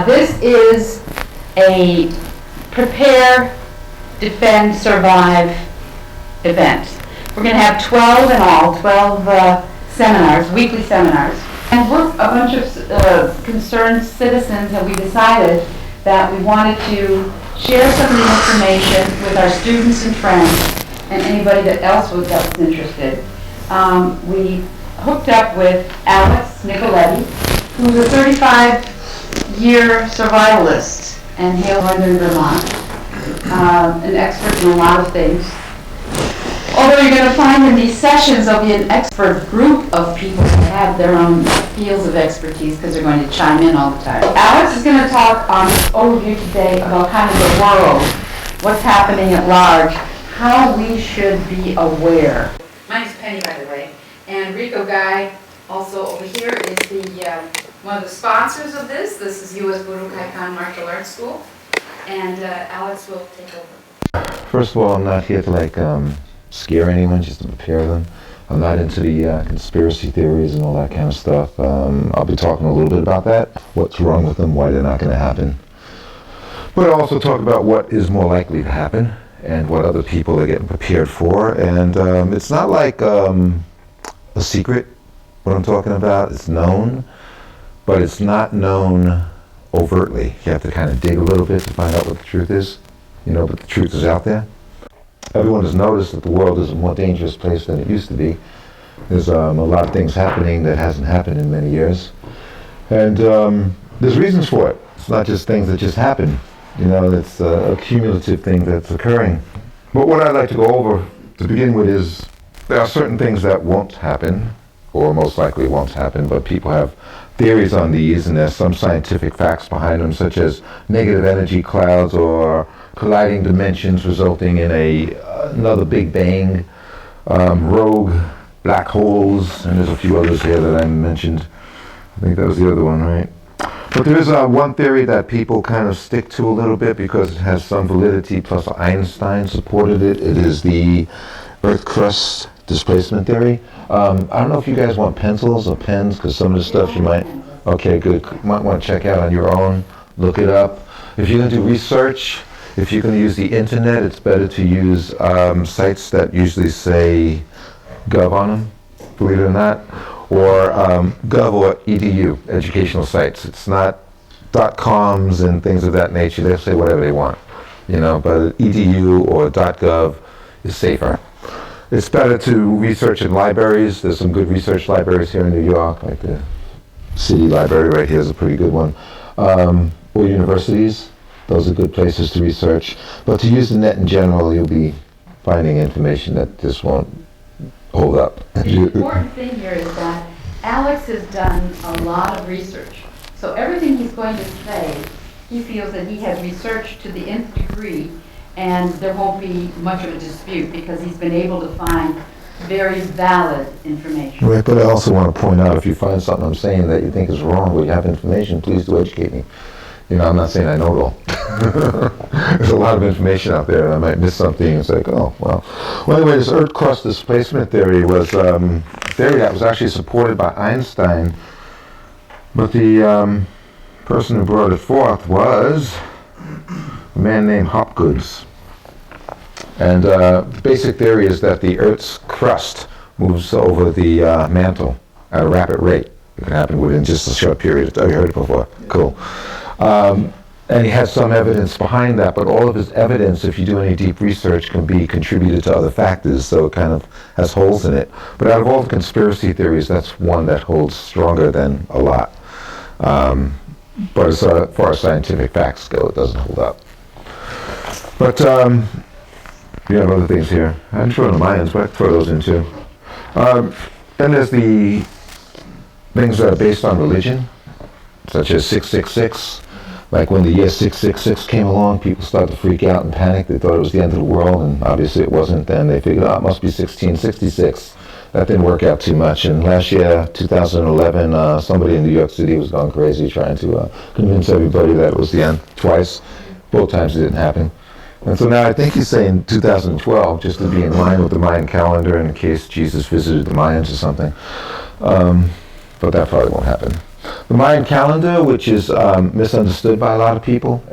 This is a prepare, defend, survive event. We're going to have 12 in all, 12 seminars, weekly seminars. And we're a bunch of concerned citizens, and we decided that we wanted to share some of the information with our students and friends and anybody that else was interested. We hooked up with Alex Nicoletti, who's a 35-year survivalist and hails northern Vermont, an expert in a lot of things. Although you're going to find in these sessions there'll be an expert group of people that have their own fields of expertise because they're going to chime in all the time. Alex is going to talk on this overview today about kind of the world, what's happening at large, how we should be aware. My name's Penny, by the way, and Rico Guy, also over here, is the one of the sponsors of this. This is U.S. Budokai Martial Arts School, and Alex will take over. First of all, I'm not here to scare anyone, just to prepare them. I'm not into the conspiracy theories and all that kind of stuff. I'll be talking a little bit about that, what's wrong with them, why they're not going to happen. But I'll also talk about what is more likely to happen and what other people are getting prepared for. And it's not like a secret, what I'm talking about. It's known, but it's not known overtly. You have to kind of dig a little bit to find out what the truth is, but the truth is out there. Everyone has noticed that the world is a more dangerous place than it used to be. There's a lot of things happening that hasn't happened in many years. And there's reasons for it. It's not just things that just happen. It's a cumulative thing that's occurring. But what I'd like to go over to begin with is there are certain things that won't happen, or most likely won't happen, but people have theories on these, and there's some scientific facts behind them, such as negative energy clouds or colliding dimensions resulting in another Big Bang, rogue black holes, and there's a few others here that I mentioned. I think that was the other one, right? But there is one theory that people kind of stick to a little bit because it has some validity, plus Einstein supported it. It is the Earth crust displacement theory. I don't know if you guys want pencils or pens, because some of the stuff you might, okay, good, you might want to check out on your own, look it up. If you're going to do research, if you're going to use the internet, it's better to use sites that usually say gov on them, believe it or not, or gov or edu, educational sites. It's not .coms and things of that nature. They'll say whatever they want, but edu or .gov is safer. It's better to research in libraries. There's some good research libraries here in New York, like the City Library right here is a pretty good one. Or universities. Those are good places to research. But to use the net in general, you'll be finding information that just won't hold up. The important thing here is that Alex has done a lot of research. So everything he's going to say, he feels that he has researched to the nth degree, and there won't be much of a dispute because he's been able to find very valid information. Right, but I also want to point out, if you find something I'm saying that you think is wrong, or you have information, please do educate me. I'm not saying I know it all. There's a lot of information out there, and I might miss something. It's like, oh, well. Well, anyway, this Earth crust displacement theory was a theory that was actually supported by Einstein, but the person who brought it forth was a man named Hopgood. And the basic theory is that the Earth's crust moves over the mantle at a rapid rate. It can happen within just a short period. Have you heard it before? Cool. And he has some evidence behind that, but all of his evidence, if you do any deep research, can be contributed to other factors, so it kind of has holes in it. But out of all the conspiracy theories, that's one that holds stronger than a lot. But as far as scientific facts go, it doesn't hold up. But we have other things here. I'm throwing the Mayans, but I throw those in too. Then there's the things that are based on religion, such as 666. Like when the year 666 came along, people started to freak out and panic. They thought it was the end of the world, and obviously it wasn't. Then they figured, it must be 1666. That didn't work out too much. And last year, 2011, somebody in New York City was going crazy trying to convince everybody that it was the end twice. Both times it didn't happen. And so now I think he's saying 2012, just to be in line with the Mayan calendar in case Jesus visited the Mayans or something. But that probably won't happen. The Mayan calendar, which is misunderstood by a lot of people.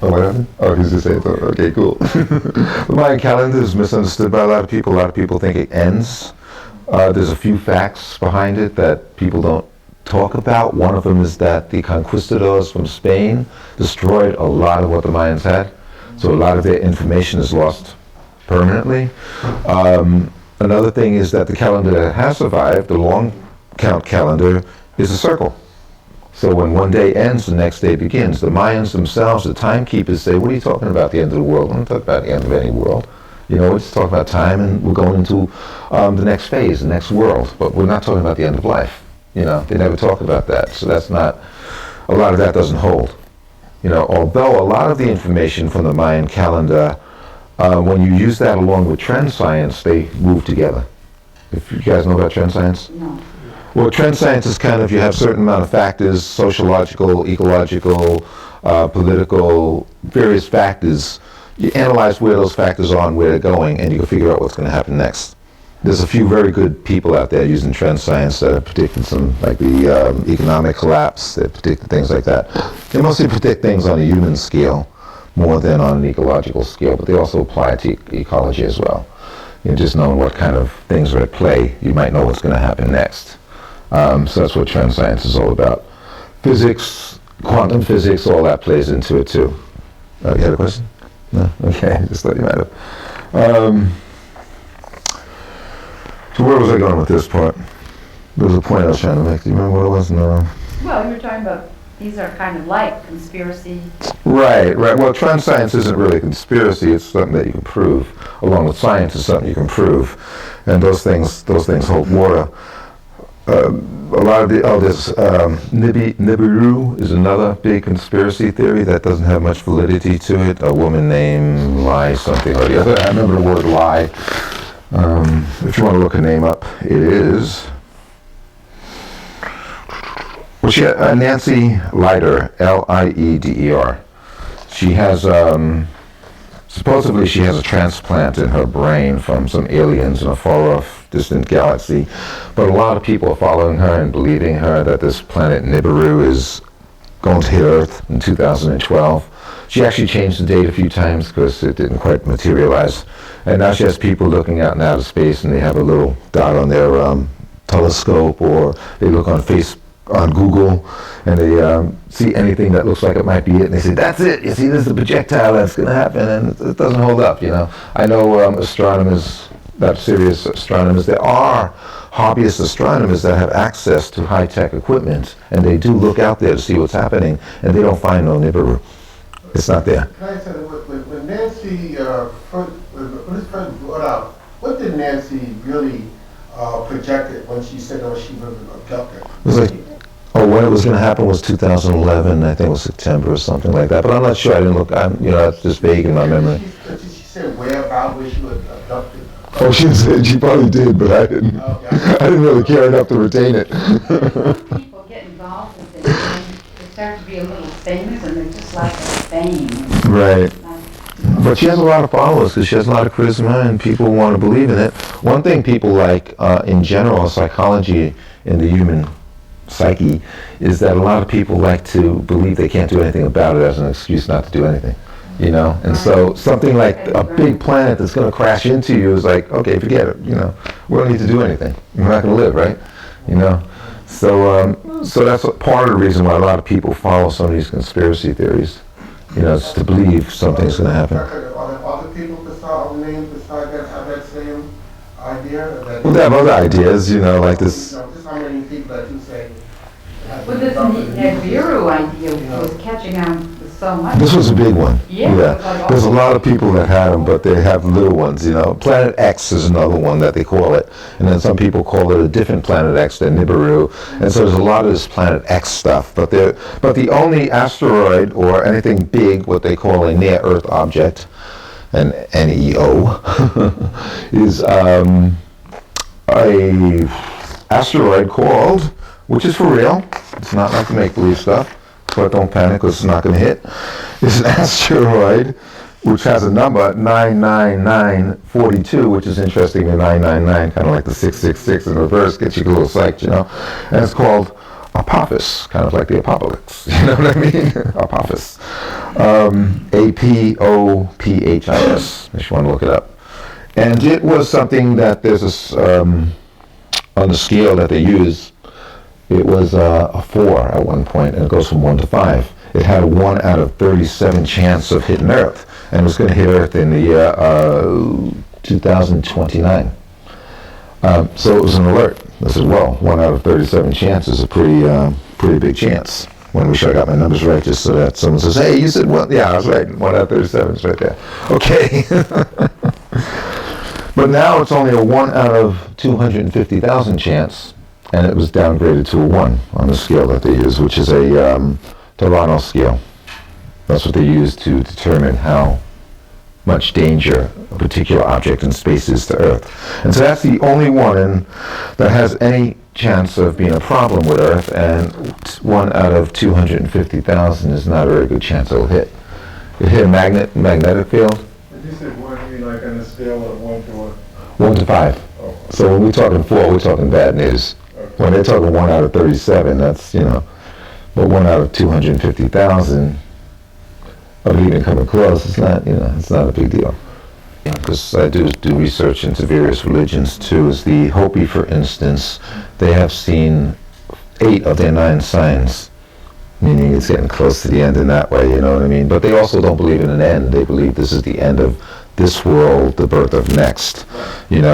Oh, what happened? Oh, he's just saying, okay, cool. The Mayan calendar is misunderstood by a lot of people. A lot of people think it ends. There's a few facts behind it that people don't talk about. One of them is that the conquistadors from Spain destroyed a lot of what the Mayans had. So a lot of their information is lost permanently. Another thing is that the calendar that has survived, the long count calendar, is a circle. So when one day ends, the next day begins. The Mayans themselves, the timekeepers, say, what are you talking about, the end of the world? We're not talking about the end of any world. You know, we're just talking about time, and we're going into the next phase, the next world. But we're not talking about the end of life. You know, they never talk about that. So that's not, a lot of that doesn't hold. You know, although a lot of the information from the Mayan calendar, when you use that along with trend science, they move together. If you guys know about trend science? No. Well, trend science is kind of, you have a certain amount of factors, sociological, ecological, political, various factors. You analyze where those factors are and where they're going, and you can figure out what's going to happen next. There's a few very good people out there using trend science that have predicted some, like the economic collapse, that predicted things like that. They mostly predict things on a human scale more than on an ecological scale, but they also apply to ecology as well. You know, just knowing what kind of things are at play, you might know what's going to happen next. So that's what trend science is all about. Physics, quantum physics, all that plays into it too. You had a question? No? Okay, I just thought you might have. So where was I going with this part? There was a point I was trying to make. Do you remember what it was? No. Well, you were talking about, these are kind of like conspiracy. Right. Well, trend science isn't really a conspiracy. It's something that you can prove. Along with science, is something you can prove. And those things hold water. A lot of there's Nibiru is another big conspiracy theory that doesn't have much validity to it. A woman named Lie something or the other. I remember the word Lie. If you want to look her name up, it is. Well, she Nancy Lieder, Lieder. She has supposedly she has a transplant in her brain from some aliens in a far-off, distant galaxy. But a lot of people are following her and believing her that this planet Nibiru is going to hit Earth in 2012. She actually changed the date a few times because it didn't quite materialize. And now she has people looking out in outer space, and they have a little dot on their telescope, or they look on Google, and they see anything that looks like it might be it, and they say, that's it, you see, this is a projectile that's going to happen, and it doesn't hold up, you know. I know astronomers, not serious astronomers, there are hobbyist astronomers that have access to high-tech equipment, and they do look out there to see what's happening, and they don't find no Nibiru. It's not there. When Nancy when this first brought out, what did Nancy really projected when she said she was abducted? It was like, when it was going to happen was 2011. I think it was September or something like that. But I'm not sure. I didn't look. That's just vague in my memory. She said where she was abducted. Oh, she probably did, but I didn't. Okay. I didn't really care enough to retain it. People get involved with it, and they start to be a little famous, and they're just like fame. Right. But she has a lot of followers because she has a lot of charisma, and people want to believe in it. One thing people like, in general, psychology in the human psyche, is that a lot of people like to believe they can't do anything about it as an excuse not to do anything. You know, and so something like a big planet that's going to crash into you is like, okay, forget it. You know, we don't need to do anything. We're not going to live, right? You know, so that's part of the reason why a lot of people follow some of these conspiracy theories. You know, it's to believe something's going to happen. Are there other people besides that have that same idea? Well, they have other ideas, you know, like this. Just how many people that you say? Well, this Nibiru idea was catching on so much. This was a big one. Yeah. There's a lot of people that have them, but they have little ones, you know. Planet X is another one that they call it. And then some people call it a different Planet X than Nibiru. And so there's a lot of this Planet X stuff. But the only asteroid or anything big, what they call a near-Earth object, an NEO, is a asteroid called, which is for real, it's not like the make-believe stuff, but don't panic because it's not going to hit. It's an asteroid which has a number 99942, which is interesting. The 999, kind of like the 666 in reverse, gets you a little psyched, you know. And it's called Apophis, kind of like the apocalypse. You know what I mean? Apophis. Apophis, if you want to look it up. And it was something that there's this, on the scale that they use, it was a 4 at one point, and it goes from 1 to 5. It had a 1 out of 37 chance of hitting Earth, and it was going to hit Earth in the year 2029. So it was an alert. I said, well, 1 out of 37 chance is a pretty big chance. Want to make sure I got my numbers right, just so that someone says, hey, you said 1. Yeah, I was right. 1 out of 37 is right there. Okay. But now it's only a 1 out of 250,000 chance, and it was downgraded to a 1 on the scale that they use, which is a Toronto scale. That's what they use to determine how much danger a particular object in space is to Earth. And so that's the only one that has any chance of being a problem with Earth, and 1 out of 250,000 is not a very good chance it'll hit. It hit a magnetic field. Did you say 1, you mean like on a scale of 1 to 1? 1 to 5. Oh. So when we're talking 4, we're talking bad news. Okay. When they're talking 1 out of 37, that's, but 1 out of 250,000 of it even coming close, it's not, it's not a big deal. Because I do research into various religions too. As the Hopi, for instance, they have seen 8 of their 9 signs, meaning it's getting close to the end in that way, you know what I mean? But they also don't believe in an end. They believe this is the end of this world, the birth of next, and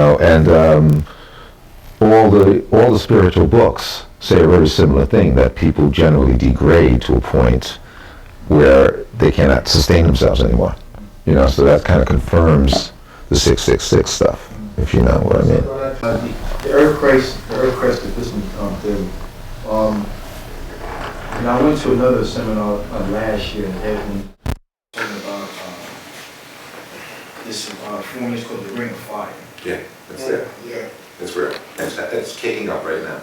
all the spiritual books say a very similar thing, that people generally degrade to a point where they cannot sustain themselves anymore. So that kind of confirms the 666 stuff, if you know what I mean. The earth crest that this one did. And I went to another seminar last year, and they had been talking about this formula called the Ring of Fire. Yeah, it's there. Yeah. It's real. It's kicking up right now.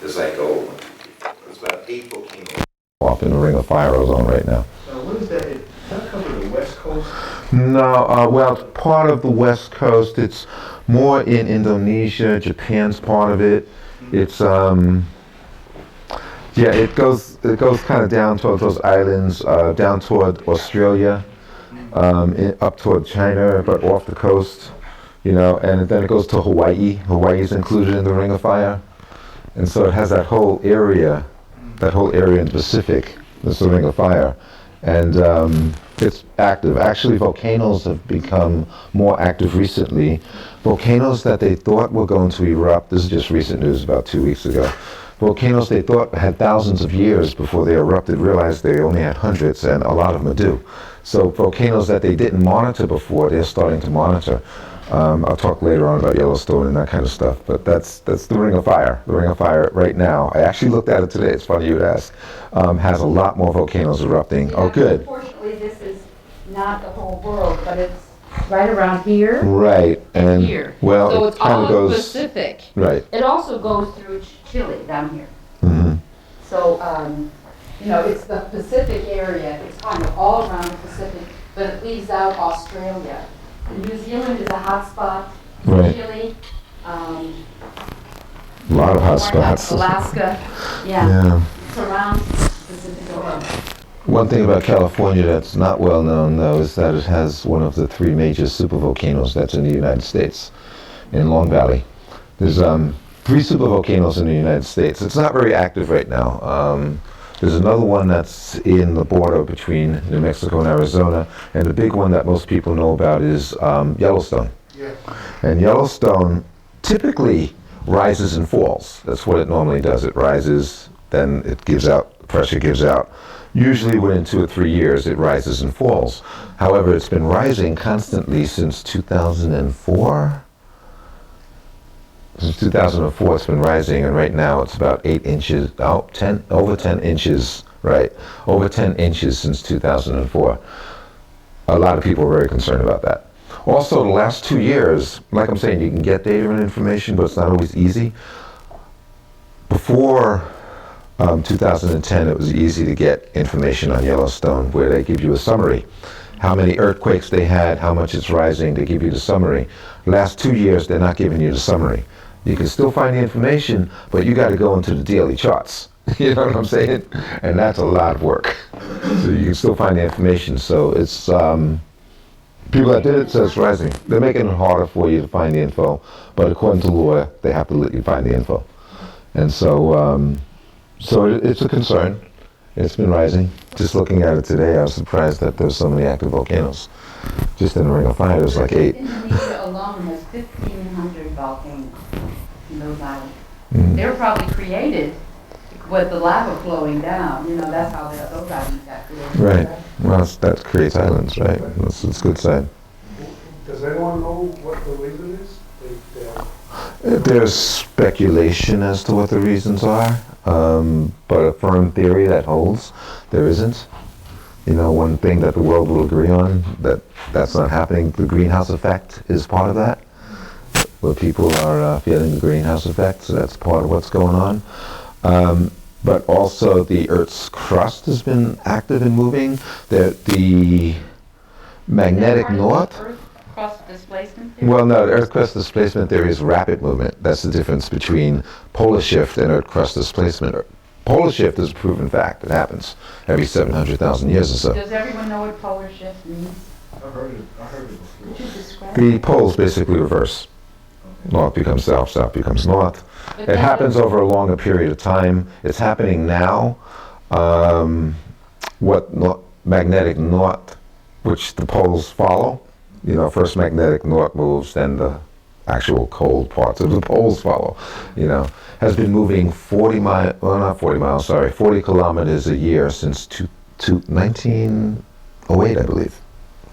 There's like, there's about 8 volcanoes off in the Ring of Fire zone right now. What is that? Does that cover the West Coast? No, well, it's part of the West Coast. It's more in Indonesia. Japan's part of it. It's it goes kind of down toward those islands, down toward Australia, up toward China, but off the coast, and then it goes to Hawaii. Hawaii's included in the Ring of Fire, and so it has that whole area in the Pacific. That's the Ring of Fire. And it's active. Actually, volcanoes have become more active recently. Volcanoes that they thought were going to erupt, this is just recent news about 2 weeks ago. Volcanoes they thought had thousands of years before they erupted realized they only had hundreds, and a lot of them do. So volcanoes that they didn't monitor before, they're starting to monitor. I'll talk later on about Yellowstone and that kind of stuff, but that's the Ring of Fire. The Ring of Fire right now, I actually looked at it today, it's funny you would ask, has a lot more volcanoes erupting. Yeah, Oh, good. Unfortunately, this is not the whole world, but it's right around here. Right, and Here. well, So it it's kind all of goes, Pacific. right. It also goes through Chile down here. Mm-hmm. So, it's the Pacific area. It's kind of all around the Pacific, but it leaves out Australia. New Zealand is a hot spot. Right. Chile, A lot of hot more like spots. Alaska. Yeah. Yeah. Surrounds the Pacific Ocean. One thing about California that's not well known, though, is that it has one of the 3 major supervolcanoes that's in the United States, in Long Valley. There's 3 supervolcanoes in the United States. It's not very active right now. There's another one that's in the border between New Mexico and Arizona, and the big one that most people know about is Yellowstone. Yeah. And Yellowstone typically rises and falls. That's what it normally does. It rises, then it gives out, pressure gives out. Usually within 2 or 3 years, it rises and falls. However, it's been rising constantly since 2004. Since 2004, it's been rising, and right now it's about 8 inches, over 10 inches, right? Over 10 inches since 2004. A lot of people are very concerned about that. Also, the last 2 years, like I'm saying, you can get data and information, but it's not always easy. Before 2010, it was easy to get information on Yellowstone, where they give you a summary. How many earthquakes they had, how much it's rising, they give you the summary. Last 2 years, they're not giving you the summary. You can still find the information, but you got to go into the daily charts. You know what I'm saying? And that's a lot of work. So you can still find the information. So it's people that did it says rising. They're making it harder for you to find the info, but according to law, they have to let you find the info. And so, it's a concern. It's been rising. Just looking at it today, I was surprised that there's so many active volcanoes. Just in the Ring of Fire, there's like 8. Indonesia alone has 1,500 volcanoes in those islands. Mhm. They were probably created with the lava flowing down. You know, that's how those islands got created. Right. Well, that creates islands, right? That's a good sign. Does anyone know what the reason is? There's speculation as to what the reasons are, but a firm theory that holds, there isn't. You know, one thing that the world will agree on, that's not happening. The greenhouse effect is part of that, where people are feeling the greenhouse effect, so that's part of what's going on. But also the Earth's crust has been active and moving. The magnetic north. Earth crust displacement theory? Well, no, the Earth crust displacement theory is rapid movement. That's the difference between polar shift and Earth crust displacement. Polar shift is a proven fact. It happens every 700,000 years or so. Does everyone know what polar shift means? I heard it before. Could you describe The it? poles basically reverse. North becomes south, south becomes north. But It then happens over a longer period of time. It's happening now. Magnetic north, which the poles follow. You know, first magnetic north moves, then the actual cold parts of the poles follow. You know, has been moving 40 kilometers a year since 1908, I believe.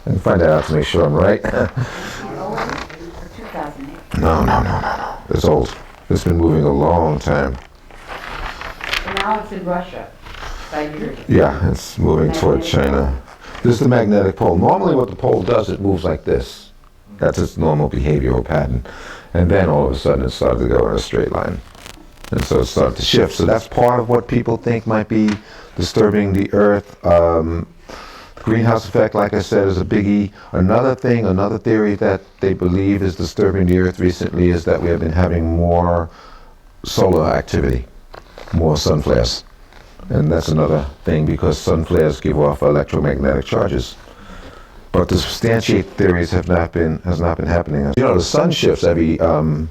I can find that out to make sure I'm right. 2008. No. It's old. It's been moving a long time. And now it's in Russia, Siberia. Yeah, it's moving toward China. This is the magnetic pole. Normally what the pole does, it moves like this. That's its normal behavioral pattern. And then all of a sudden it started to go in a straight line. And so it started to shift. So that's part of what people think might be disturbing the Earth. Greenhouse effect, like I said, is a biggie. Another theory that they believe is disturbing the Earth recently is that we have been having more solar activity, more sun flares. And that's another thing because sun flares give off electromagnetic charges. But to substantiate theories has not been happening. You know, the sun shifts every 11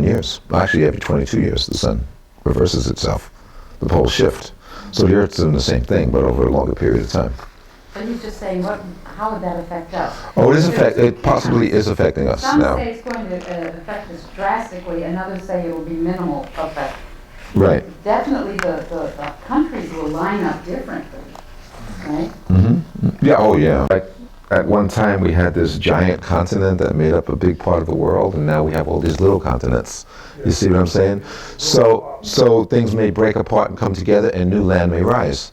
years. Actually, every 22 years, the sun reverses itself. The poles shift. So the Earth's doing the same thing, but over a longer period of time. But he's just saying, how would that affect us? Oh, it possibly is affecting us Some now. say it's going to affect us drastically, and others say it will be minimal effect. Right. Definitely the countries will line up differently, right? Yeah, oh yeah. Like, at one time we had this giant continent that made up a big part of the world, and now we have all these little continents. You see what I'm saying? So things may break apart and come together, and new land may rise.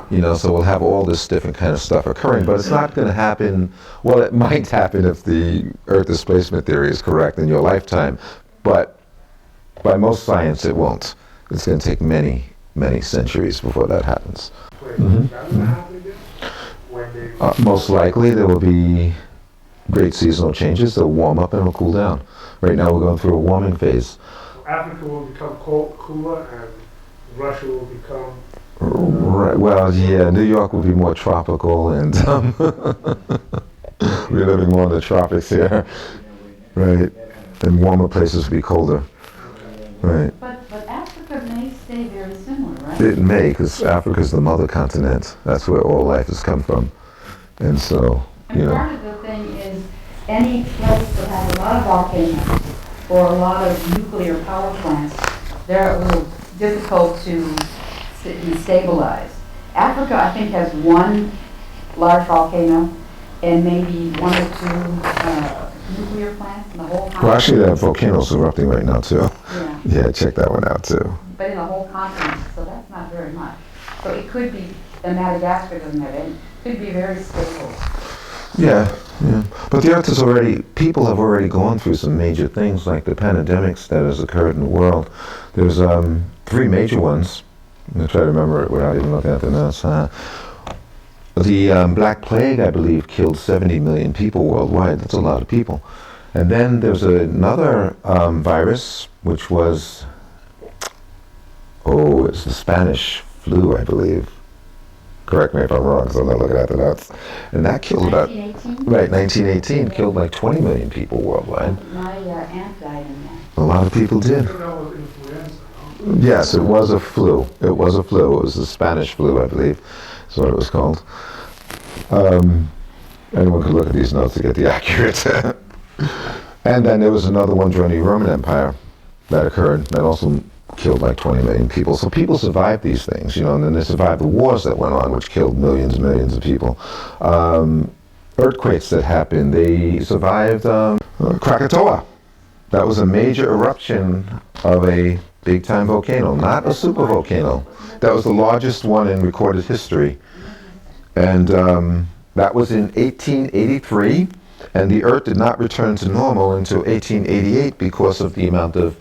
You know, so we'll have all this different kind of stuff occurring, but it's not going to happen. Well, it might happen if the Earth displacement theory is correct in your lifetime, but by most science it won't. It's going to take many, many centuries before that happens. Most likely there will be great seasonal changes. They'll warm up and it'll cool down. Right now we're going through a warming phase. Africa will become cooler and Russia will become... Right. Well, yeah, New York will be more tropical, and we're living more in the tropics here. Right. And warmer places will be colder. Right. But Africa may stay very similar, right? It may, because Africa's the mother continent. That's where all life has come from. And so, And part of the thing is, any place that has a lot of volcanoes or a lot of nuclear power plants, they're a little difficult to be stabilized. Africa, I think, has one large volcano and maybe 1 or 2 nuclear plants in the whole continent. well, actually, that volcano's erupting right now, too. Yeah, Yeah, check that one out, too. but in the whole continent, so that's not very much. So it could be, and Madagascar doesn't have any, could be very stable. Yeah. But the Earth people have already gone through some major things, like the pandemics that has occurred in the world. There's 3 major ones. I'm going to try to remember it without even looking at the notes. The Black Plague, I believe, killed 70 million people worldwide. That's a lot of people. And then there's another virus, which was Oh, it's the Spanish flu, I believe. Correct me if I'm wrong, because I'm not looking at the notes. And that killed about, 1918? right, 1918 killed like 20 million people worldwide. My aunt died in that. A lot of people did. That was influenza, no? Yes, it was a flu. It was a flu. It was the Spanish flu, I believe. That's what it was called. Anyone could look at these notes to get the accurate. And then there was another one during the Roman Empire that occurred that also killed like 20 million people. So people survived these things, you know, and then they survived the wars that went on, which killed millions and millions of people. Earthquakes that happened, they survived Krakatoa. That was a major eruption of a big-time volcano, not a supervolcano. That was the largest one in recorded history. And that was in 1883, and the Earth did not return to normal until 1888 because of the amount of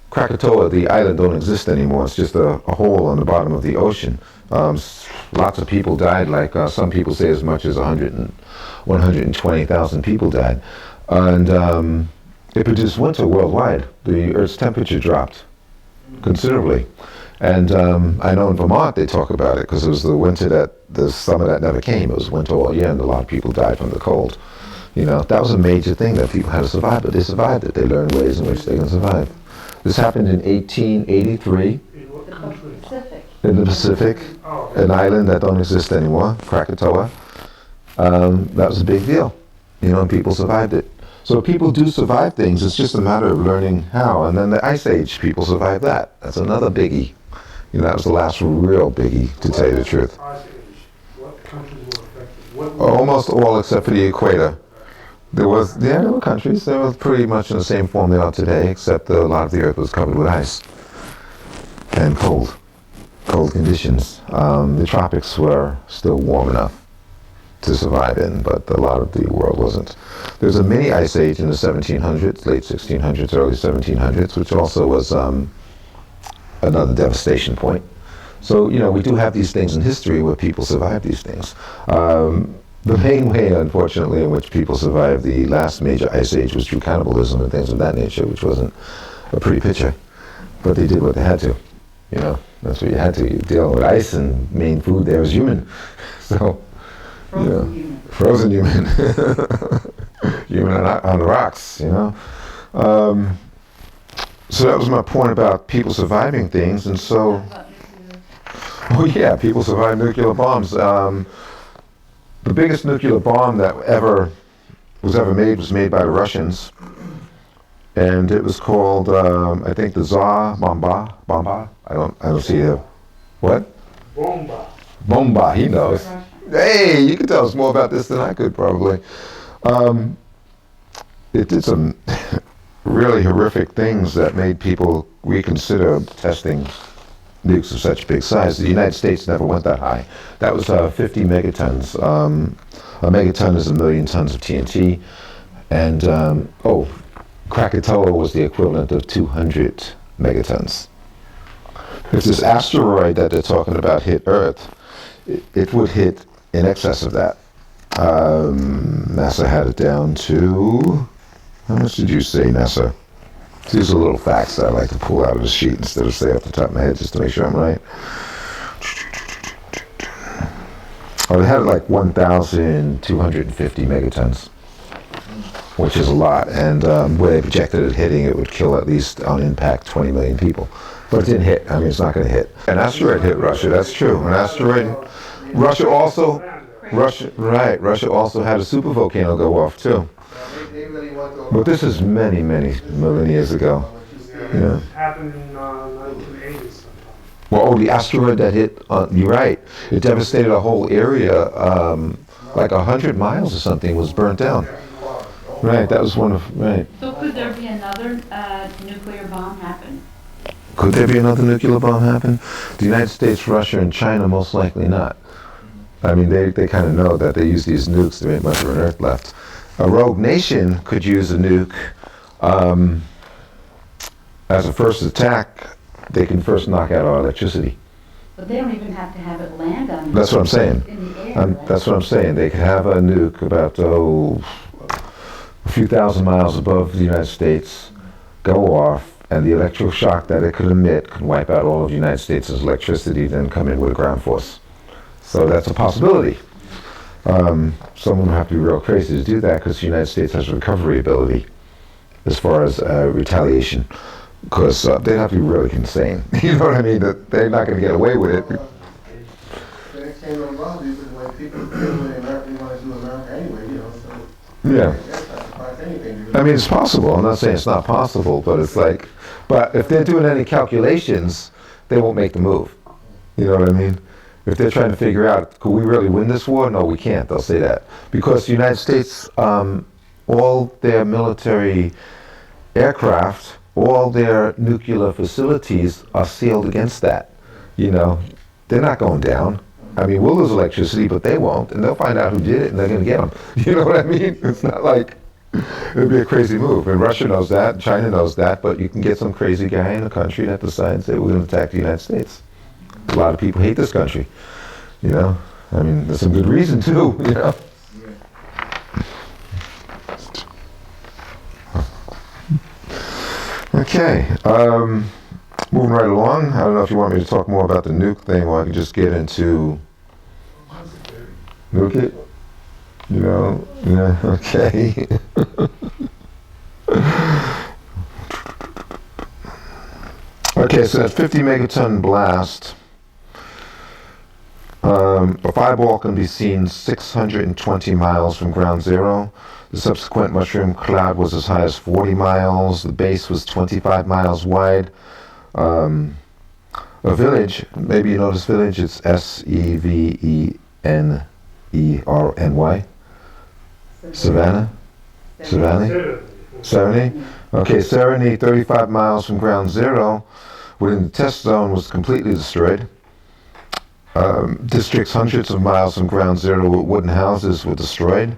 Krakatoa. The island don't exist anymore. It's just a hole on the bottom of the ocean. Lots of people died, like some people say as much as 120,000 people died. And it produced winter worldwide. The Earth's temperature dropped considerably. And I know in Vermont they talk about it because it was the winter the summer that never came. It was winter all year, and a lot of people died from the cold. You know, that was a major thing that people had to survive, but they survived it. They learned ways in which they can survive. This happened in 1883 In what country? Pacific. in the Pacific, Oh, an island that don't exist anymore, Krakatoa. That was a big deal, you know, and people survived it. So people do survive things. It's just a matter of learning how. And then the Ice Age, people survived that. That's another biggie. You know, that was the last real biggie, to tell you the truth. Ice Age. What countries were affected? What Almost all except for the equator. There were countries. They were pretty much in the same form they are today, except a lot of the earth was covered with ice and cold conditions. The tropics were still warm enough to survive in, but a lot of the world wasn't. There's a mini ice age in the 1700s, late 1600s, early 1700s, which also was another devastation point. So, you know, we do have these things in history where people survive these things. The main way, unfortunately, in which people survived the last major ice age was through cannibalism and things of that nature, which wasn't a pretty picture. But they did what they had to. You know, that's what you had to. You deal with ice, and main food there was human. So, frozen human. Human on the rocks, you know. So that was my point about people surviving things, and so, oh yeah, people survived nuclear bombs. The biggest nuclear bomb that was ever made by the Russians, and it was called, I think, the Tsar Bomba. I don't see it. What? Bomba. Bomba. He knows. Hey, you can tell us more about this than I could probably. It did some really horrific things that made people reconsider testing nukes of such big size. The United States never went that high. That was 50 megatons. A megaton is 1 million tons of TNT. And, Krakatoa was the equivalent of 200 megatons. If this asteroid that they're talking about hit Earth, it would hit in excess of that. NASA had it down to, how much did you say, NASA? These are little facts that I like to pull out of the sheet instead of say off the top of my head just to make sure I'm right. Oh, they had it like 1,250 megatons, which is a lot. And where they projected it hitting, it would kill at least on impact 20 million people. But it didn't hit. I mean, it's not going to hit. An asteroid hit Russia. That's true. An asteroid. Russia also had a supervolcano go off too. But this is many, many million years ago. Yeah. It happened in 1980s sometime. Well, the asteroid that hit, you're right. It devastated a whole area, like 100 miles or something was burnt down. Right, that was right. So could there be another nuclear bomb happen? Could there be another nuclear bomb happen? The United States, Russia, and China, most likely not. I mean, they kind of know that they use these nukes, there ain't much of an Earth left. A rogue nation could use a nuke as a first attack. They can first knock out our electricity. But they don't even have to have it land on. That's what I'm saying. In the air. Right? That's what I'm saying. They could have a nuke about a few thousand miles above the United States, go off, and the electroshock that it could emit could wipe out all of the United States' electricity, then come in with a ground force. So that's a possibility. Someone would have to be real crazy to do that because the United States has recovery ability as far as retaliation. Because they'd have to be really insane. You know what I mean? That they're not going to get away with it. They came involved because when people feel they want to do America anyway, you know, so Yeah. that's not surprise anything. I mean, it's possible. I'm not saying it's not possible, but it's like, but if they're doing any calculations, they won't make the move. You know what I mean? If they're trying to figure out, could we really win this war? No, we can't. They'll say that. Because the United States, all their military aircraft, all their nuclear facilities are sealed against that. You know, they're not going down. I mean, we'll lose electricity, but they won't, and they'll find out who did it, and they're going to get them. You know what I mean? It's not like it'd be a crazy move. And Russia knows that, China knows that, but you can get some crazy guy in a country that decides that we're going to attack the United States. A lot of people hate this country. You know, I mean, there's some good reason too. You know. Okay, moving right along. I don't know if you want me to talk more about the nuke thing, or I can just get into nuke it. You know, yeah, okay. Okay, so that 50 megaton blast, a fireball can be seen 620 miles from ground zero. The subsequent mushroom cloud was as high as 40 miles. The base was 25 miles wide. A village, maybe you know this village, it's Sevenyey. Savannah? Savannah? Sevenyey? Okay, Sevenyey, 35 miles from ground zero, within the test zone, was completely destroyed. Districts hundreds of miles from ground zero with wooden houses were destroyed.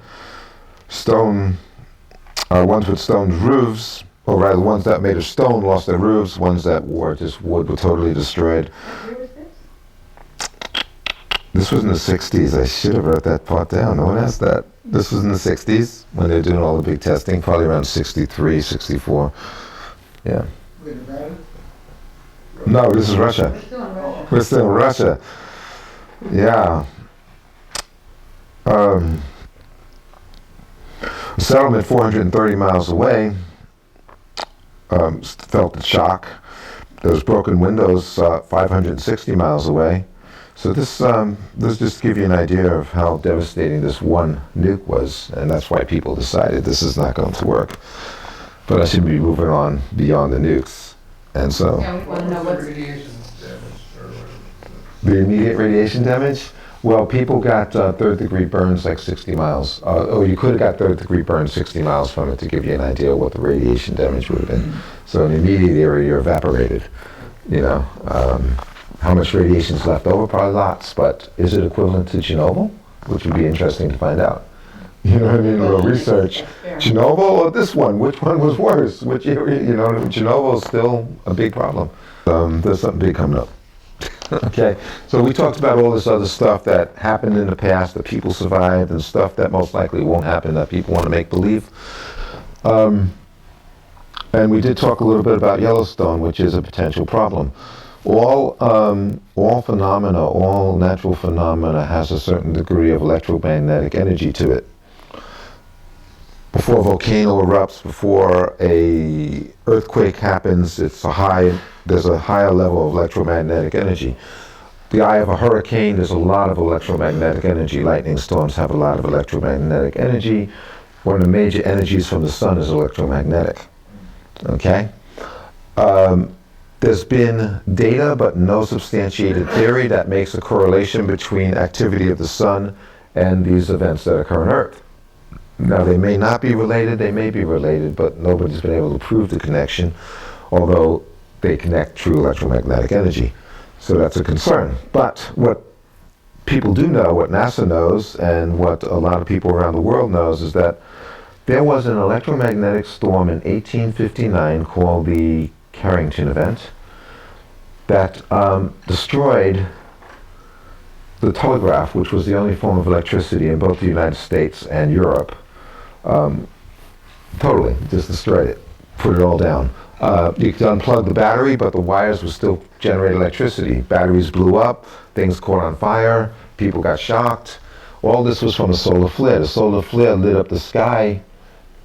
Ones with stone roofs, or rather ones that made of stone lost their roofs, ones that were just wood were totally destroyed. Where was this? This was in the 60s. I should have wrote that part down. No one asked that. This was in the 60s when they were doing all the big testing, probably around 63, 64. Yeah. Wait, Nevada? No, this is Russia. We're still in Russia. We're still in Russia. Yeah. A settlement 430 miles away felt the shock. There was broken windows 560 miles away. So this just give you an idea of how devastating this one nuke was, and that's why people decided this is not going to work. But I should be moving on beyond the nukes. And so Yeah, we want to know what's... Radiation damage or whatever. the immediate radiation damage, well, people got third degree burns like 60 miles. Or you could have got third degree burns 60 miles from it to give you an idea of what the radiation damage would have been. So in the immediate area, you're evaporated. You know, how much radiation is left over? Probably lots. But is it equivalent to Chernobyl? Which would be interesting to find out. You know what I mean? A little research. Chernobyl or this one? Which one was worse? Which area? You know, Chernobyl is still a big problem. There's something big coming up. Okay, so we talked about all this other stuff that happened in the past that people survived, and stuff that most likely won't happen that people want to make believe. And we did talk a little bit about Yellowstone, which is a potential problem. All phenomena, all natural phenomena has a certain degree of electromagnetic energy to it. Before a volcano erupts, before a earthquake happens, there's a higher level of electromagnetic energy. The eye of a hurricane, there's a lot of electromagnetic energy. Lightning storms have a lot of electromagnetic energy. One of the major energies from the sun is electromagnetic. Okay? There's been data, but no substantiated theory that makes a correlation between activity of the sun and these events that occur on Earth. Now, they may not be related, they may be related, but nobody's been able to prove the connection, although they connect through electromagnetic energy. So that's a concern. But what people do know, what NASA knows, and what a lot of people around the world knows, is that there was an electromagnetic storm in 1859 called the Carrington event that destroyed the telegraph, which was the only form of electricity in both the United States and Europe. Totally, just destroyed it. put it all down. You could unplug the battery, but the wires would still generate electricity. Batteries blew up, things caught on fire, people got shocked. All this was from a solar flare. The solar flare lit up the sky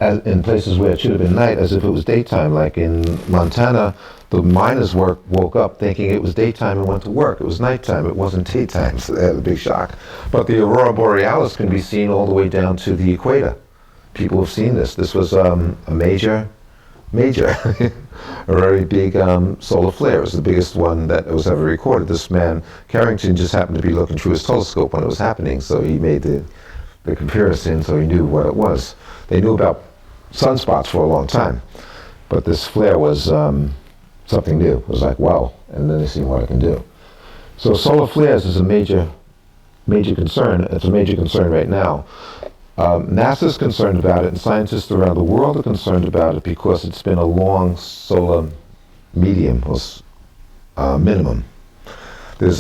in places where it should have been night as if it was daytime. Like in Montana, the miners woke up thinking it was daytime and went to work. It was nighttime, it wasn't daytime, so they had a big shock. But the aurora borealis can be seen all the way down to the equator. People have seen this. This was a major, a very big solar flare. It was the biggest one that was ever recorded. This man, Carrington, just happened to be looking through his telescope when it was happening, so he made the comparison so he knew what it was. They knew about sunspots for a long time, but this flare was something new. It was like, wow, and then they see what it can do. So solar flares is a major concern. It's a major concern right now. NASA's concerned about it, and scientists around the world are concerned about it because it's been a long solar medium, or minimum. There's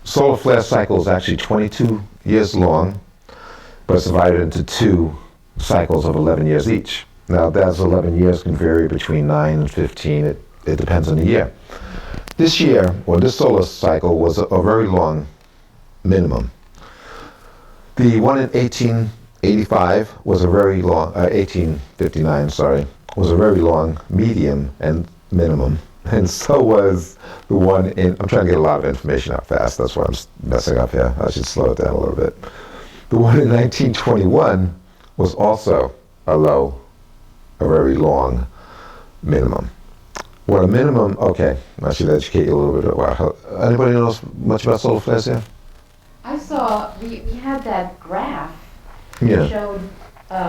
solar flare cycle is actually 22 years long, but it's divided into 2 cycles of 11 years each. Now, those 11 years can vary between 9 and 15. It depends on the year. This year, or this solar cycle, was a very long minimum. The one in 1885 was a very long, 1859, sorry, was a very long medium and minimum. And so was the one in, I'm trying to get a lot of information out fast, that's why I'm messing up here. I should slow it down a little bit. The one in 1921 was also a very long minimum. What a minimum, okay, I should educate you a little bit about anybody knows much about solar flares here? I saw, we had that graph Yeah. that showed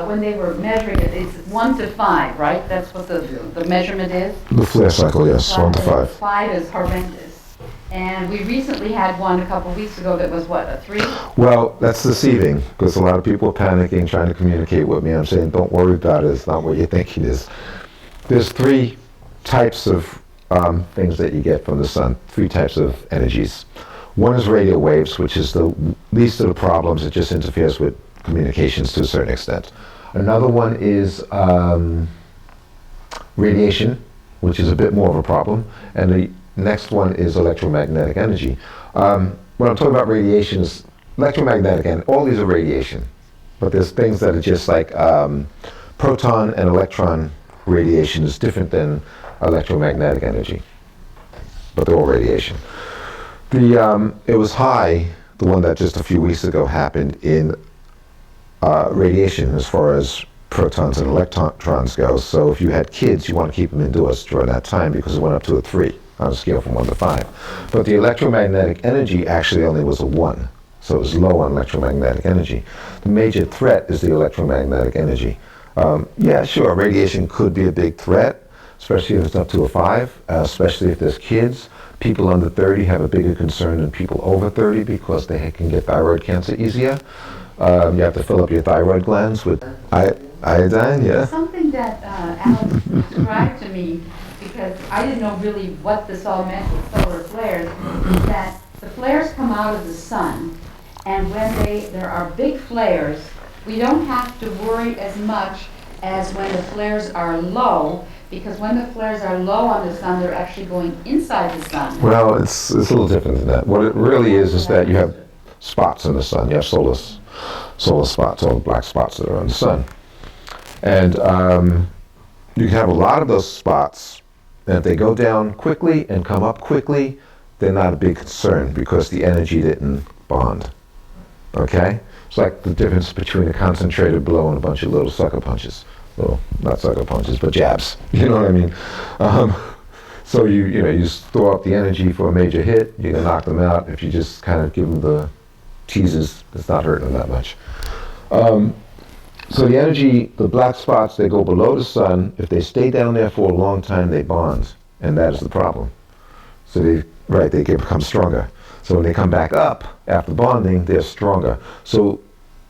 when they were measuring it, it's 1 to 5, right? That's what the measurement is? The flare cycle, yes, 1 to 5. 5 is horrendous. And we recently had one a couple weeks ago that was what, a 3? Well, that's deceiving, because a lot of people are panicking, trying to communicate with me. I'm saying, don't worry about it, it's not what you think it is. There's 3 types of things that you get from the sun, 3 types of energies. One is radio waves, which is the least of the problems. It just interferes with communications to a certain extent. Another one is radiation, which is a bit more of a problem. And the next one is electromagnetic energy. When I'm talking about radiation, is electromagnetic, and all these are radiation. But there's things that are just like proton and electron radiation is different than electromagnetic energy. But they're all radiation. It was high, the one that just a few weeks ago happened in radiation as far as protons and electrons go. So if you had kids, you want to keep them indoors during that time because it went up to a 3 on a scale from 1 to 5. But the electromagnetic energy actually only was a 1. So it was low on electromagnetic energy. The major threat is the electromagnetic energy. Yeah, sure, radiation could be a big threat, especially if it's up to a 5, especially if there's kids. People under 30 have a bigger concern than people over 30 because they can get thyroid cancer easier. You have to fill up your thyroid glands with iodine, yeah. Something that Alex described to me, because I didn't know really what this all meant with solar flares, is that the flares come out of the sun, and when there are big flares, we don't have to worry as much as when the flares are low, because when the flares are low on the sun, they're actually going inside the sun. Well, it's a little different than that. What it really is that you have spots in the sun. You have solar spots, all the black spots that are on the sun. And you can have a lot of those spots, and if they go down quickly and come up quickly, they're not a big concern because the energy didn't bond. Okay? It's like the difference between a concentrated blow and a bunch of little sucker punches. Well, not sucker punches, but jabs. You know what I mean? So you store up the energy for a major hit. You can knock them out if you just kind of give them the teases. It's not hurting them that much. So the energy, the black spots, they go below the sun. If they stay down there for a long time, they bond, and that is the problem. So they can become stronger. So when they come back up after bonding, they're stronger. So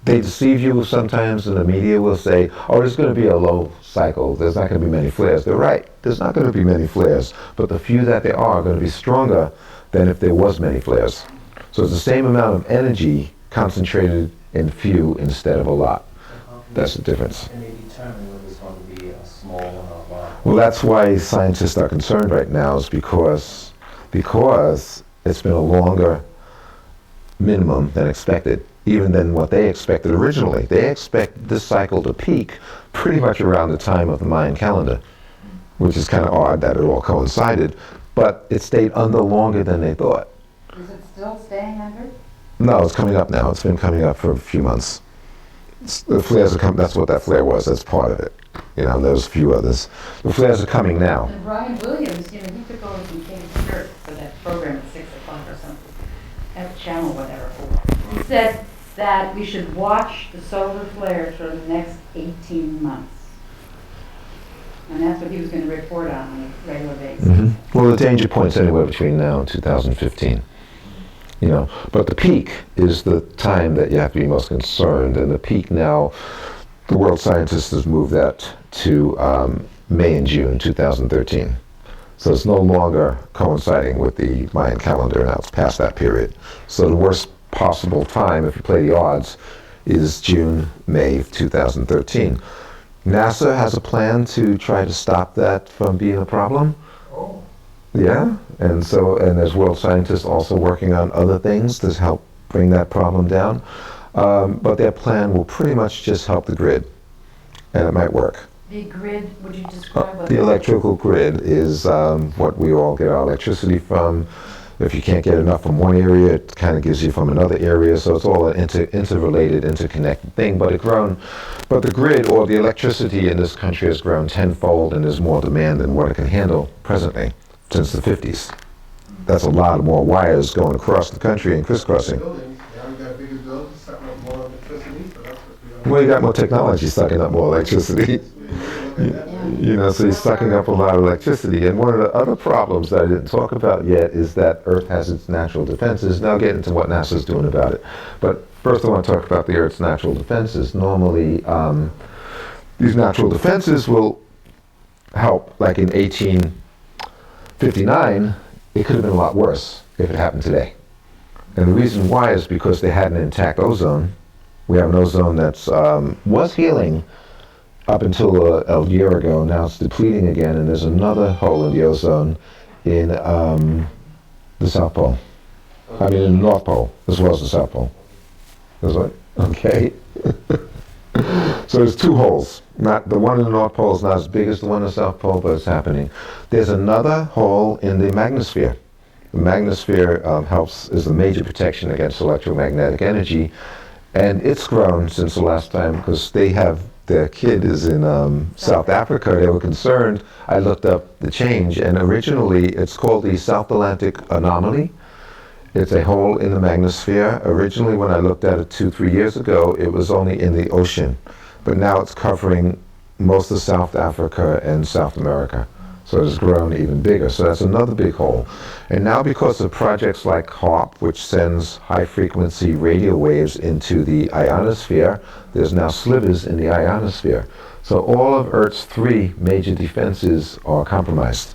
they deceive you sometimes, and the media will say, oh, there's going to be a low cycle. There's not going to be many flares. They're right. There's not going to be many flares. But the few that there are going to be stronger than if there was many flares. So it's the same amount of energy concentrated in few instead of a lot. That's the difference. And they determine whether it's going to be a small one or a large one. Well, that's why scientists are concerned right now, is because it's been a longer minimum than expected, even than what they expected originally. They expect this cycle to peak pretty much around the time of the Mayan calendar, which is kind of odd that it all coincided, but it stayed under longer than they thought. Is it still staying under? No, it's coming up now. It's been coming up for a few months. The flares are coming. That's what that flare was. That's part of it. You know, there's a few others. The flares are coming now. And Brian Williams, he took over from Katie Stewart for that program at 6 o'clock or something, that channel, whatever. He said that we should watch the solar flares for the next 18 months. And that's what he was going to report on a regular basis. Mm-hmm. Well, the danger point's anywhere between now and 2015. You know, but the peak is the time that you have to be most concerned, and the peak now, the world scientists has moved that to May and June 2013. So it's no longer coinciding with the Mayan calendar, now it's past that period. So the worst possible time, if you play the odds, is June, May of 2013. NASA has a plan to try to stop that from being a problem. Oh. Yeah, and there's world scientists also working on other things to help bring that problem down. But their plan will pretty much just help the grid, and it might work. The grid, would you describe what? The electrical grid is what we all get our electricity from. If you can't get enough from one area, it kind of gives you from another area. So it's all an interrelated, interconnected thing. But the grid, or the electricity in this country, has grown tenfold, and there's more demand than what it can handle presently since the 50s. That's a lot more wires going across the country and crisscrossing. Buildings, now we got bigger buildings, sucking up more electricity, so that's what we are. Well, you got more technology sucking up more electricity. You know, so you're sucking up a lot of electricity. And one of the other problems that I didn't talk about yet is that Earth has its natural defenses. Now I'll get into what NASA's doing about it. But first I want to talk about the Earth's natural defenses. Normally, these natural defenses will help. Like in 1859, it could have been a lot worse if it happened today. And the reason why is because they had an intact ozone. We have an ozone that's was healing up until a year ago. Now it's depleting again, and there's another hole in the ozone in the South Pole. I mean, in the North Pole, as well as the South Pole. That's right. Okay. So there's two holes. Not the one in the North Pole is not as big as the one in the South Pole, but it's happening. There's another hole in the magnetosphere. The magnetosphere is a major protection against electromagnetic energy, and it's grown since the last time because their kid is in South Africa. They were concerned. I looked up the change, and originally it's called the South Atlantic Anomaly. It's a hole in the magnetosphere. Originally, when I looked at it 2-3 years ago, it was only in the ocean, but now it's covering most of South Africa and South America. So it's grown even bigger. So that's another big hole. And now because of projects like HAARP, which sends high-frequency radio waves into the ionosphere, there's now slivers in the ionosphere. So all of Earth's 3 major defenses are compromised,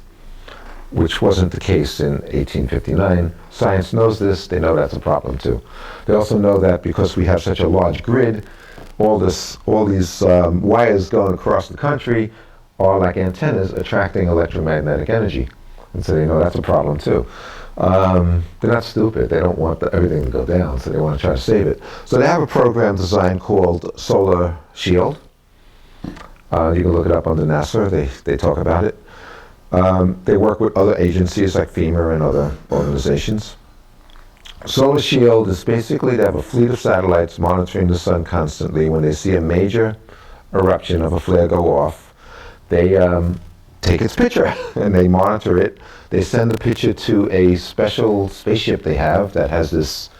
which wasn't the case in 1859. Science knows this. They know that's a problem too. They also know that because we have such a large grid, all these wires going across the country are like antennas attracting electromagnetic energy. And so they know that's a problem too. They're not stupid. They don't want everything to go down, so they want to try to save it. So they have a program designed called Solar Shield. You can look it up under NASA. They talk about it. They work with other agencies like FEMA and other organizations. Solar Shield is basically they have a fleet of satellites monitoring the sun constantly. When they see a major eruption of a flare go off, they take its picture and they monitor it. They send the picture to a special spaceship they have that has this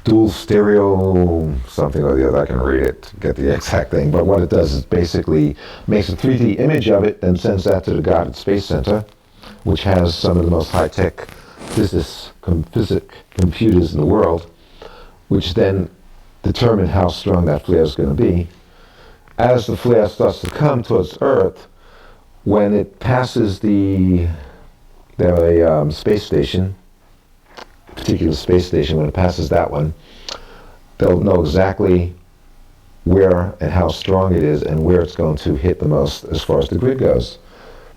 dual stereo something or the other. I can read it to get the exact thing, but what it does is basically makes a 3D image of it and sends that to the Goddard Space Center, which has some of the most high-tech physics computers in the world, which then determine how strong that flare is going to be. As the flare starts to come towards Earth, when it passes space station, particular space station, when it passes that one, they'll know exactly where and how strong it is and where it's going to hit the most as far as the grid goes.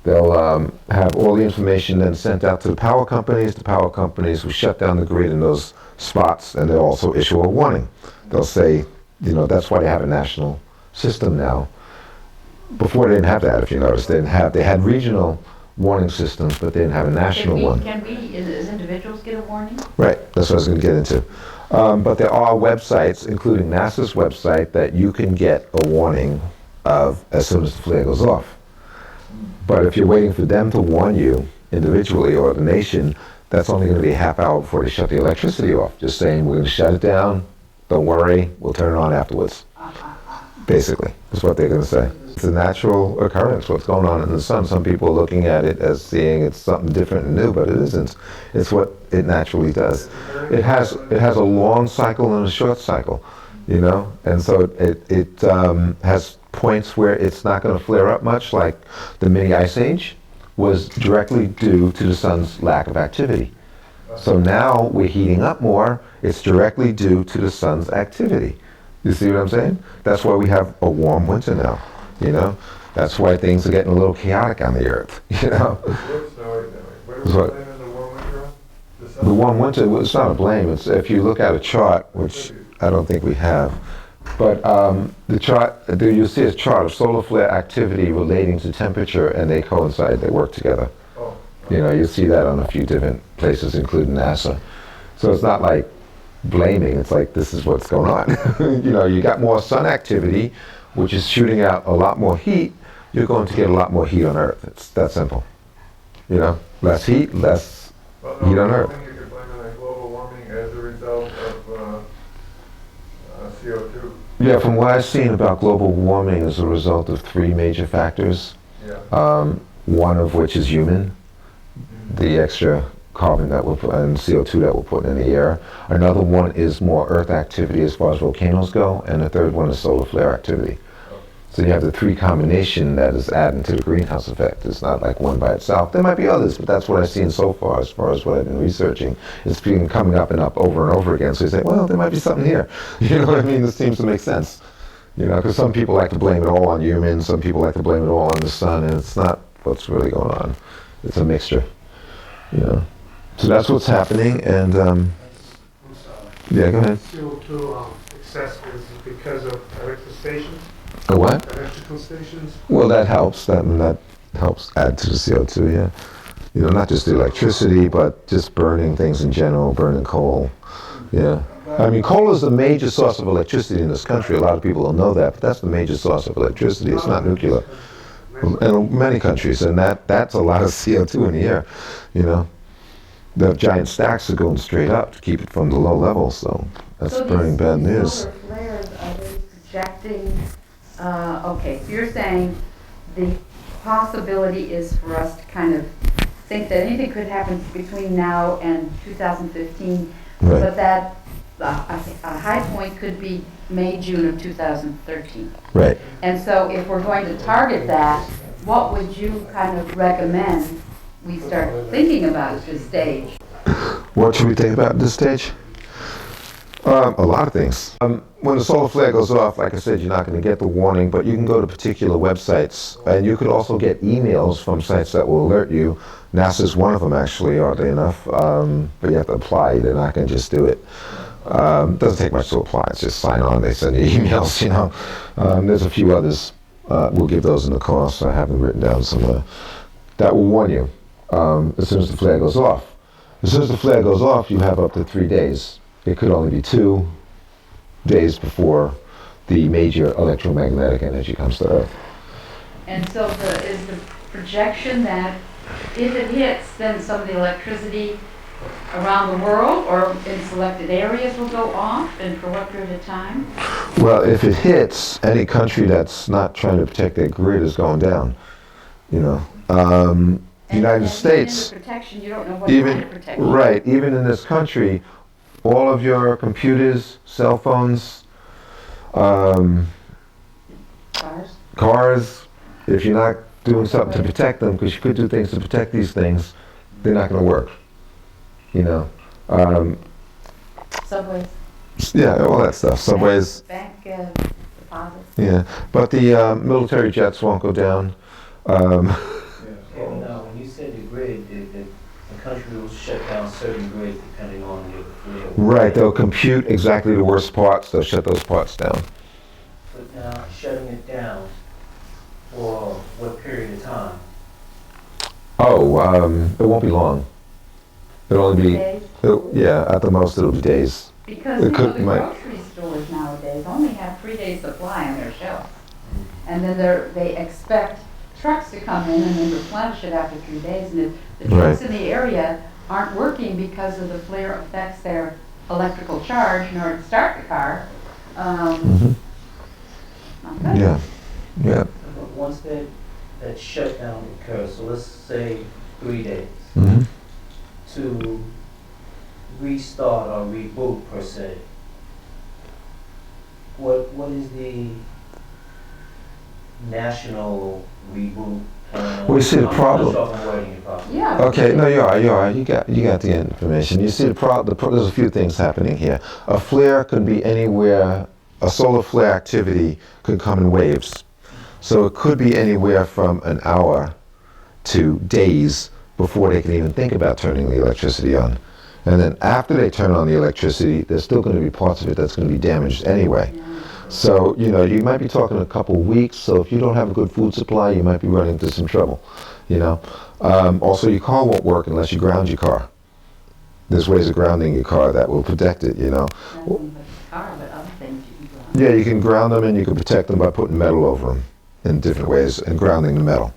They'll have all the information then sent out to the power companies. The power companies will shut down the grid in those spots, and they'll also issue a warning. They'll say, you know, that's why they have a national system now. Before they didn't have that, if you notice. They had regional warning systems, but they didn't have a national one. Can we, as individuals, get a warning? Right, that's what I was going to get into. But there are websites, including NASA's website, that you can get a warning of as soon as the flare goes off. But if you're waiting for them to warn you individually or the nation, that's only going to be a half hour before they shut the electricity off. Just saying, we're going to shut it down, don't worry, we'll turn it on afterwards. Basically, that's what they're going to say. It's a natural occurrence, what's going on in the sun. Some people are looking at it as seeing it's something different and new, but it isn't. It's what it naturally does. It has a long cycle and a short cycle, you know? And so it has points where it's not going to flare up much, like the mini ice age was directly due to the sun's lack of activity. So now we're heating up more, it's directly due to the sun's activity. You see what I'm saying? That's why we have a warm winter now, you know? That's why things are getting a little chaotic on the earth, you know? The warm winter, it's not a blame. It's, if you look at a chart, which I don't think we have, but the chart, you'll see a chart of solar flare activity relating to temperature, and they coincide, they work together. You know, you see that on a few different places, including NASA. So it's not like blaming, it's like this is what's going on. You know, you got more sun activity, which is shooting out a lot more heat, you're going to get a lot more heat on Earth. It's that simple. You know, less heat, less heat on Earth. You could blame it on global warming as a result of CO2. Yeah, from what I've seen about global warming as a result of three major factors, one of which is human, the extra carbon that we're and CO2 that we're putting in the air. Another one is more Earth activity as far as volcanoes go, and the third one is solar flare activity. So you have the three combination that is adding to the greenhouse effect. It's not like one by itself. There might be others, but that's what I've seen so far as what I've been researching. It's been coming up and up over and over again. So you say, well, there might be something here. You know what I mean? This seems to make sense. You know, because some people like to blame it all on humans, some people like to blame it all on the sun, and it's not what's really going on. It's a mixture. You know. So that's what's happening, and yeah, go ahead. CO2 excess is because of electric stations? A what? Electrical stations? Well, that helps. That helps add to the CO2, yeah. You know, not just the electricity, but just burning things in general, burning coal, yeah. I mean, coal is the major source of electricity in this country. A lot of people don't know that, but that's the major source of electricity. It's not nuclear. In many countries, and that's a lot of CO2 in the air, you know. The giant stacks are going straight up to keep it from the low levels, so that's burning bad news. Solar flares, are they projecting, okay, so you're saying the possibility is for us to kind of think that anything could happen between now and 2015, Right. but that a high point could be May, June of 2013. Right. And so if we're going to target that, what would you kind of recommend we start thinking about at this stage? What should we think about at this stage? A lot of things. When the solar flare goes off, like I said, you're not going to get the warning, but you can go to particular websites, and you could also get emails from sites that will alert you. NASA's one of them, actually, oddly enough, but you have to apply. They're not going to just do it. It doesn't take much to apply. It's just sign on. They send you emails, you know. There's a few others. We'll give those in the course. I have them written down somewhere. That will warn you as soon as the flare goes off. As soon as the flare goes off, you have up to 3 days. It could only be 2 days before the major electromagnetic energy comes to Earth. And so is the projection that if it hits, then some of the electricity around the world or in selected areas will go off, and for what period of time? Well, if it hits, any country that's not trying to protect their grid is going down, you know. United States, even in the protection, you don't know what kind of protection. Right, even in this country, all of your computers, cell phones, cars, if you're not doing something to protect them, because you could do things to protect these things, they're not going to work, you know. Subways. Yeah, all that stuff. Subways. Bank deposits. Yeah, but the military jets won't go down. Right, they'll compute exactly the worst parts, they'll shut those parts down. But now, shutting it down for what period of time? Oh, it won't be long. It'll only be, Days? yeah, at the most it'll be days. Because, It could- the might- grocery stores nowadays only have 3 days supply on their shelves. And then they expect trucks to come in and then replenish it after 3 days. And if the trucks in the area aren't working because of the flare affects their electrical charge in order to start the car, Mhm. not good. Yeah, yeah. But once that shutdown occurs, so let's say 3 days, Mhm. to restart or reboot per se, what is the national reboot plan? Well, you see, the problem- I'm not sure if I'm wording it properly. Yeah. Okay, no, you're all right. You got the information. You see, there's a few things happening here. A flare could be anywhere. A solar flare activity could come in waves, so it could be anywhere from an hour to days before they can even think about turning the electricity on. And then after they turn on the electricity, there's still going to be parts of it that's going to be damaged anyway. So, you might be talking a couple weeks, so if you don't have a good food supply, you might be running into some trouble, Also, your car won't work unless you ground your car. There's ways of grounding your car that will protect it, Not only the car, but other things you can do. Yeah, you can ground them and you can protect them by putting metal over them in different ways and grounding the metal.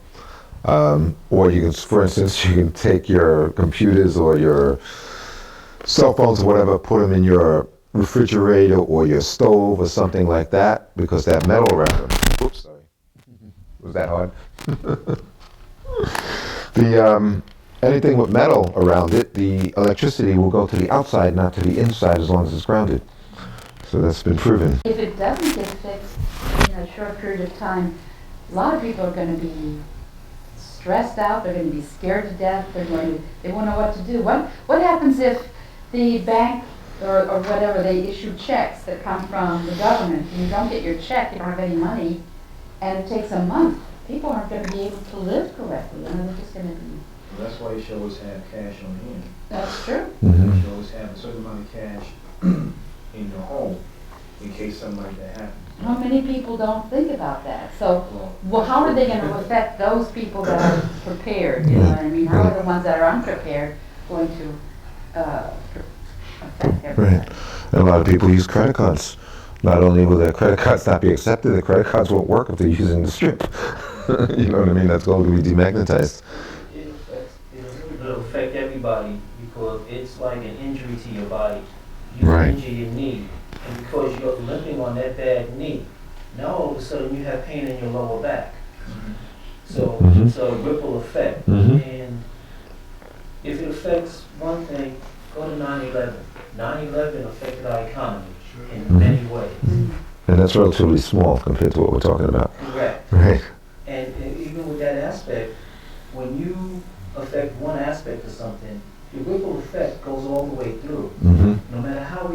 Or you can, for instance, you can take your computers or your cell phones or whatever, put them in your refrigerator or your stove or something like that, because that metal around them. Oops, sorry. Was that hard? Anything with metal around it, the electricity will go to the outside, not to the inside, as long as it's grounded. So that's been proven. If it doesn't get fixed in a short period of time, a lot of people are going to be stressed out, they're going to be scared to death, they won't know what to do. What happens if the bank or whatever, they issue checks that come from the government, and you don't get your check, you don't have any money, and it takes a month? People aren't going to be able to live correctly, and they're just going to be... That's why you should always have cash on hand. That's true. Mm-hmm. You should always have a certain amount of cash in your home in case something like that happens. How many people don't think about that? So, well, how are they going to affect those people that are prepared? You know what I mean? How are the ones that are unprepared going to affect everybody? Right. And a lot of people use credit cards. Not only will their credit cards not be accepted, the credit cards won't work if they're using the strip. You know what I mean? That's going to be demagnetized. It'll affect everybody because it's like an injury to your body. You Right. injure your knee, and because you're limping on that bad knee, now all of a sudden you have pain in your lower back. So Mhm. it's a ripple effect. Mhm. And if it affects one thing, go to 9/11. 9/11 affected our economy in Mhm. many ways. And that's relatively small compared to what we're talking about. Correct. Right. And even with that aspect, when you affect one aspect of something, the ripple effect goes all the way through. Mm-hmm. No matter how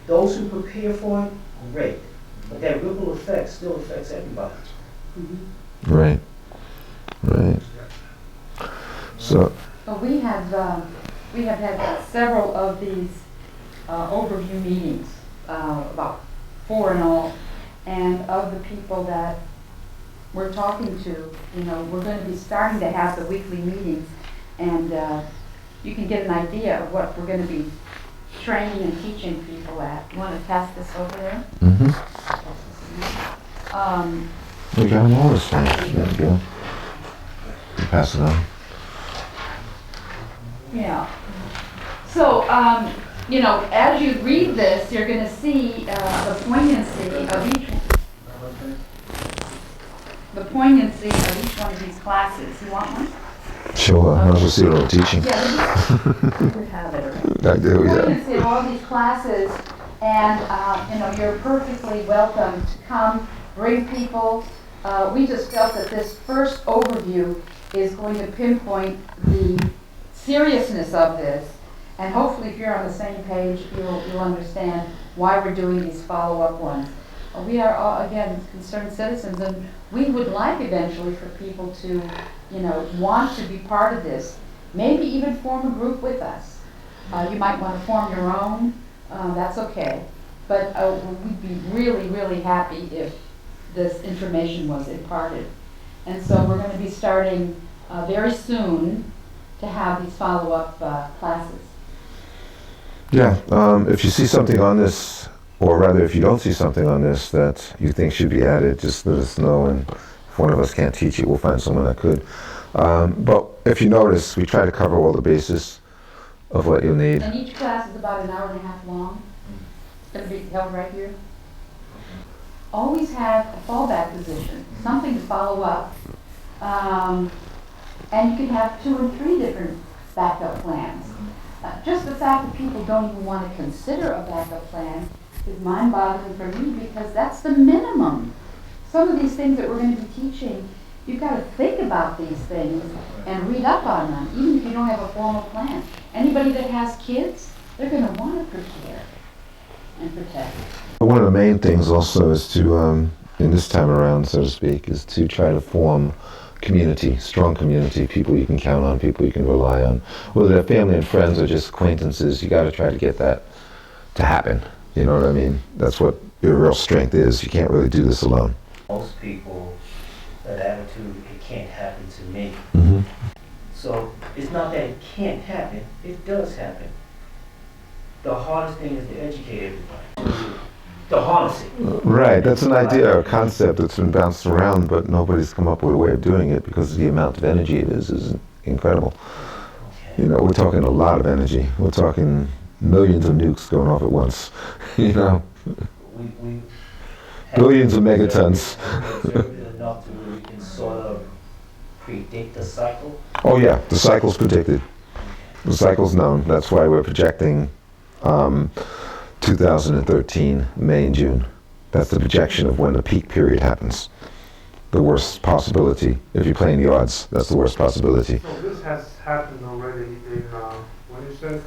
those who prepare for it, great. But that ripple effect still affects everybody. Right. Right. So, Well, we have had several of these overview meetings, about 4 in all, and of the people that we're talking to, we're going to be starting to have the weekly meetings, and you can get an idea of what we're going to be training and teaching people at. You want to pass this over there? mm-hmm. Um, We got them all this time. There we go. You pass it on. Yeah. So, as you read this, you're going to see the poignancy of each one of these classes. You want one? Sure. Might as well see what I'm teaching. Yeah, you have it already. I do, yeah. Poignancy of all these classes, and you're perfectly welcome to come, bring people. We just felt that this first overview is going to pinpoint the seriousness of this, and hopefully if you're on the same page, you'll understand why we're doing these follow-up ones. We are all, again, concerned citizens, and we would like eventually for people to, want to be part of this, maybe even form a group with us. You might want to form your own, that's okay. But we'd be really, really happy if this information was imparted. And so we're going to be starting very soon to have these follow-up classes. Yeah, if you see something on this, or rather if you don't see something on this that you think should be added, just let us know, and if one of us can't teach it, we'll find someone that could. But if you notice, we try to cover all the bases of what you'll need. And each class is about an hour and a half long. It's going to be held right here. Always have a fallback position, something to follow up. And you can have 2 and 3 different backup plans. Just the fact that people don't even want to consider a backup plan is mind-boggling for me, because that's the minimum. Some of these things that we're going to be teaching, you've got to think about these things and read up on them, even if you don't have a formal plan. Anybody that has kids, they're going to want to prepare and protect. One of the main things also is to, in this time around, so to speak, is to try to form community, strong community, people you can count on, people you can rely on. Whether they're family and friends or just acquaintances, you got to try to get that to happen. You know what I mean? That's what your real strength is. You can't really do this alone. Most people, that attitude, it can't happen to me. Mm-hmm. So it's not that it can't happen, it does happen. The hardest thing is to educate everybody. To harness it. Right, that's an idea or concept that's been bounced around, but nobody's come up with a way of doing it, because the amount of energy it is incredible. Okay. You know, we're talking a lot of energy. We're talking millions of nukes going off at once. You know, We billions of megatons. observed enough to where we can sort of predict the cycle. Oh yeah, the cycle's predicted. The cycle's known. That's why we're projecting 2013, May and June. That's the projection of when the peak period happens. The worst possibility, if you're playing the odds, that's the worst possibility. So this has happened already in, when you said?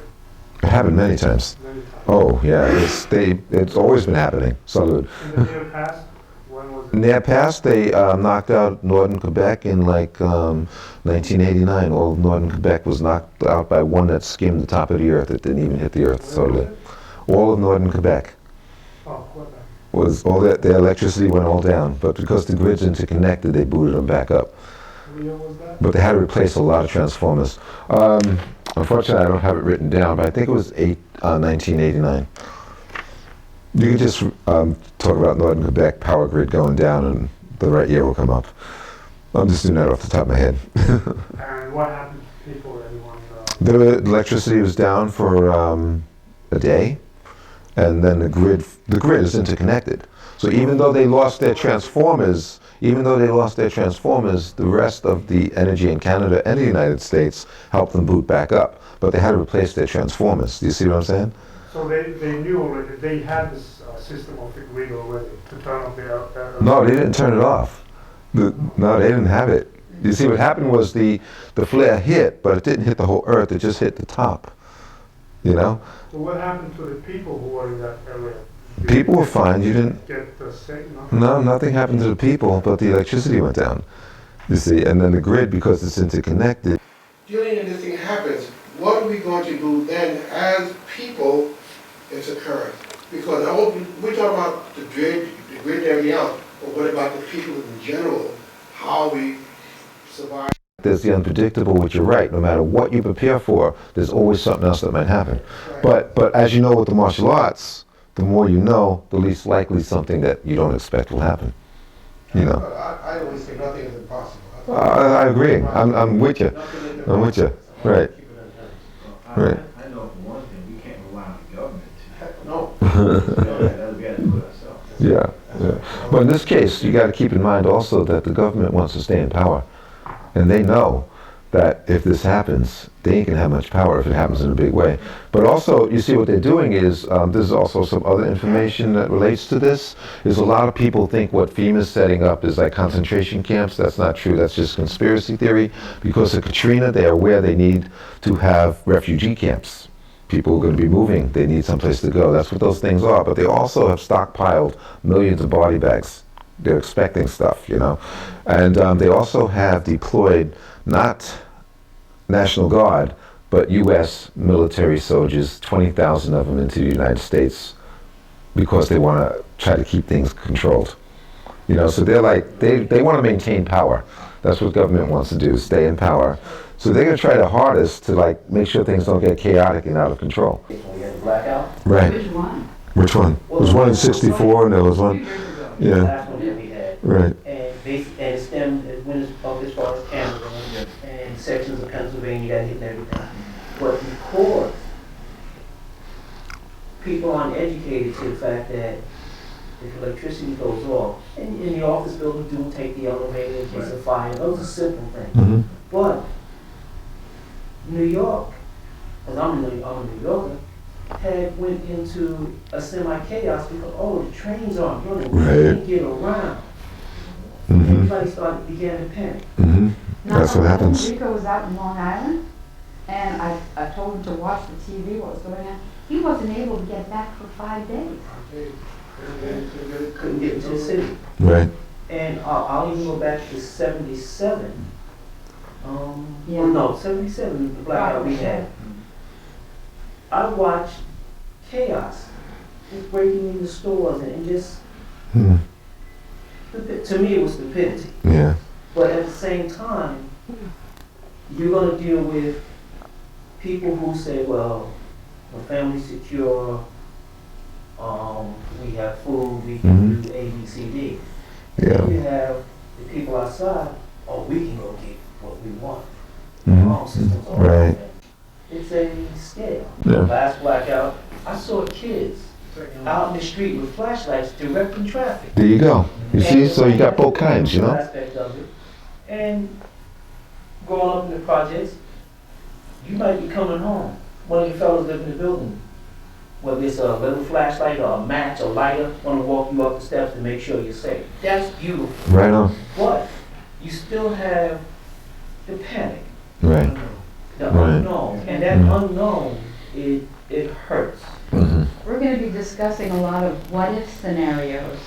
It happened many times. Many times. Oh yeah, it's always been happening. So In the near past, when was it? in their past, they knocked out northern Quebec in like 1989. All of northern Quebec was knocked out by one that skimmed the top of the earth. It didn't even hit the earth totally. All of northern Quebec Oh, Quebec. was all that their electricity went all down, but because the grid's interconnected, they booted them back up. What year was that? But they had to replace a lot of transformers. Unfortunately, I don't have it written down, but I think it was 1989. You can just talk about northern Quebec power grid going down, and the right year will come up. I'm just doing that off the top of my head. And what happened to people, anyone? The electricity was down for a day, and then the grid is interconnected. So even though they lost their transformers, the rest of the energy in Canada and the United States helped them boot back up. But they had to replace their transformers. Do you see what I'm saying? So they knew already, they had this system of the grid already to turn off their... No, they didn't turn it off. No, they didn't have it. You see, what happened was the flare hit, but it didn't hit the whole Earth. It just hit the top. You know? So what happened to the people who were in that area? Did People they were fine. You didn't. get the same? No, nothing happened to the people, but the electricity went down. You see, and then the grid, because it's interconnected. During this thing happens, what are we going to do then as people it's occurring? Because we talk about the grid and everything else, but what about the people in general? How we survive? There's the unpredictable, which you're right. No matter what you prepare for, there's always something else that might happen. Right. But as you know with the martial arts, the more you know, the least likely something that you don't expect will happen. You know. I always say nothing is impossible. I agree. I'm with you. I'm with you. Right. Right. I know for one thing, we can't rely on the government to. No. We gotta do it ourselves. Yeah. Yeah. But in this case, you got to keep in mind also that the government wants to stay in power, and they know that if this happens, they ain't gonna have much power if it happens in a big way. But also, you see what they're doing is, there's also some other information that relates to this, is a lot of people think what FEMA's setting up is like concentration camps. That's not true, that's just conspiracy theory. Because of Katrina, they are aware they need to have refugee camps. People are gonna be moving, they need someplace to go. That's what those things are, but they also have stockpiled millions of body bags. They're expecting stuff, you know. And they also have deployed not National Guard, but U.S. military soldiers, 20,000 of them into the United States because they want to try to keep things controlled. You know, so they're like, they want to maintain power. That's what government wants to do, stay in power. So they're going to try their hardest to like make sure things don't get chaotic and out of control. We had the blackout. Right. Which one? Which one? There was one in '64 and there was one, yeah, Last one that we had. right. And basically, and it stemmed, it went up as far as Canada and sections of Pennsylvania got hit and everything. But because people aren't educated to the fact that if electricity goes off, and in the office building, do take the elevator in case of fire, those are simple things. Mm-hmm. But New York, because I'm a New Yorker, had went into a semi-chaos because, oh, the trains aren't running, we Right. can't get around. Mm-hmm. Everybody began to panic. Mm-hmm. That's what happens. Rico was out in Long Island, and I told him to watch the TV, what was going on. He wasn't able to get back for 5 days. Couldn't get into the city. Right. And I'll even go back to 77. Yeah. Well, no, 77, the blackout we had. I watched chaos, just breaking into stores and just, Hmm. to me it was stupidity. Yeah. But at the same time, you're gonna deal with people who say, well, the family's secure, we have food, we can do A, B, C, D. Yeah. Then you have the people outside, oh, we can go get what we want. Mhm. Our own systems are Right. open. It's a scale. Yeah. Last blackout, I saw kids out in the street with flashlights directing traffic. There you go. You see, so you got both kinds, you know? Aspect of it. And growing up in the projects, you might be coming home. One of your fellows live in the building. Whether it's a little flashlight or a match or lighter, want to walk you up the steps to make sure you're safe. That's beautiful. Right on. But you still have the panic, Right. the Right. unknown. And that unknown, it hurts. Mm-hmm. We're going to be discussing a lot of what-if scenarios,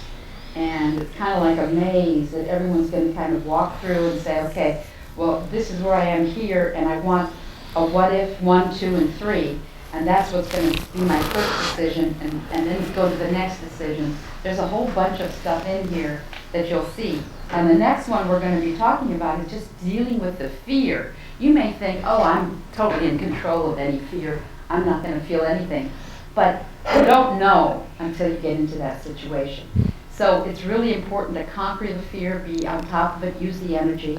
and it's kind of like a maze that everyone's going to kind of walk through and say, okay, well, this is where I am here, and I want a what-if 1, 2, and 3, and that's what's going to be my first decision, and then go to the next decision. There's a whole bunch of stuff in here that you'll see. And the next one we're going to be talking about is just dealing with the fear. You may think, oh, I'm totally in control of any fear. I'm not going to feel anything. But you don't know until you get into that situation. So it's really important to conquer the fear, be on top of it, use the energy.